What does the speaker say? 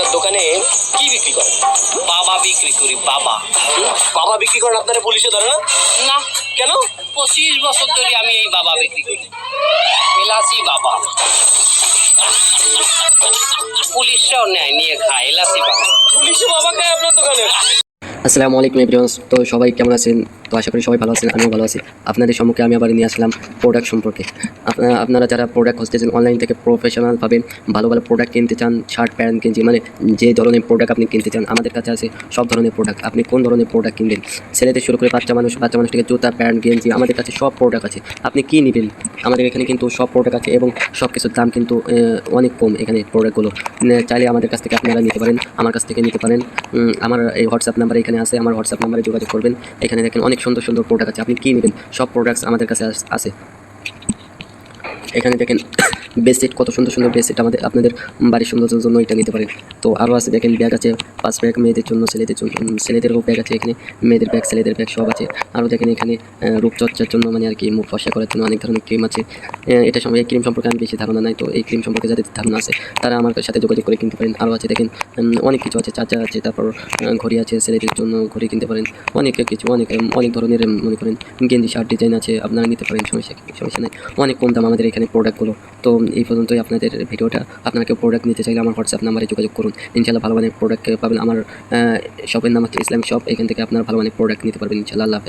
আপনার দোকানে কি বিক্রি করেন? বাবা বিক্রি করি, বাবা। বাবা বিক্রি করেন, আপনারা পুলিশে ধরে না? না, কেন? 25 বছর ধরে আমি এই বাবা বিক্রি করি, এলাচি বাবা। পুলিশরাও নেয়, নিয়ে খায় এলাচি বাবা। পুলিশে বাবা খায় আপনার দোকানে? আসসালামু আলাইকুম এভরিওয়ান। তো সবাই কেমন আছেন? তো আশা করি সবাই ভালো আছেন, আমিও ভালো আছি। আপনাদের সম্মুখে আমি আবার নিয়ে আসলাম প্রোডাক্ট সম্পর্কে। আপনারা যারা প্রোডাক্ট খুঁজতেছেন, অনলাইন থেকে প্রফেশনালভাবে ভালো ভালো প্রোডাক্ট কিনতে চান, শার্ট প্যান্ট গেঞ্জি, মানে যে ধরনের প্রোডাক্ট আপনি কিনতে চান, আমাদের কাছে আছে সব ধরনের প্রোডাক্ট। আপনি কোন ধরনের প্রোডাক্ট কিনবেন, ছেলেদের শুরু করে বাচ্চা মানুষ থেকে জুতা প্যান্ট গেঞ্জি, আমাদের কাছে সব প্রোডাক্ট আছে। আপনি কী নেবেন, আমাদের এখানে কিন্তু সব প্রোডাক্ট আছে এবং সব কিছুর দাম কিন্তু অনেক কম। এখানে প্রোডাক্টগুলো চাইলে আমাদের কাছ থেকে আপনারা নিতে পারেন, আমার কাছ থেকে নিতে পারেন। আমার এই হোয়াটসঅ্যাপ নাম্বার এখানে আছে, আমার হোয়াটসঅ্যাপ নাম্বারে যোগাযোগ করবেন। এখানে দেখেন অনেক সুন্দর সুন্দর প্রোডাক্ট আছে, আপনি কী নেবেন সব প্রোডাক্টস আমাদের কাছে আছে। এখানে দেখেন বেডশিট, কত সুন্দর সুন্দর বেডশিট, আপনাদের বাড়ির সৌন্দর্যের জন্য এটা নিতে পারেন। তো আরও আছে দেখেন, ব্যাগ আছে 5 ব্যাগ মেয়েদের জন্য, ছেলেদের জন্য, ছেলেদেরও ব্যাগ আছে এখানে, মেয়েদের ব্যাগ ছেলেদের ব্যাগ সব আছে। আরও দেখেন এখানে রূপচর্চার জন্য, মানে আর কি মুখ ফর্সা করার জন্য অনেক ধরনের ক্রিম আছে। এটা এই ক্রিম সম্পর্কে আমি বেশি ধারণা নাই, তো এই ক্রিম সম্পর্কে যাদের ধারণা আছে তারা আমার সাথে যোগাযোগ করে কিনতে পারেন। আরও আছে দেখেন অনেক কিছু আছে, চার্জার আছে, তারপর ঘড়ি আছে, ছেলেদের জন্য ঘড়ি কিনতে পারেন, অনেক কিছু, অনেক ধরনের মনে করেন গেঞ্জি শার্ট ডিজাইন আছে, আপনারা নিতে পারেন, সমস্যা নেই। অনেক কম দাম আমাদের এখানে প্রোডাক্টগুলো। তো এই পর্যন্তই আপনাদের ভিডিওটা। আপনারা কেউ প্রোডাক্ট নিতে চাইলে আমার হোয়াটসঅ্যাপ নাম্বারে যোগাযোগ করুন, ইনশাআল্লাহ ভালো মানের প্রোডাক্ট পাবেন। আমার শপের নাম হচ্ছে ইসলামিক শপ, এখান থেকে আপনারা ভালো মানের প্রোডাক্ট নিতে পারবেন ইনশাআল্লাহ। আল্লাহ হাফেজ।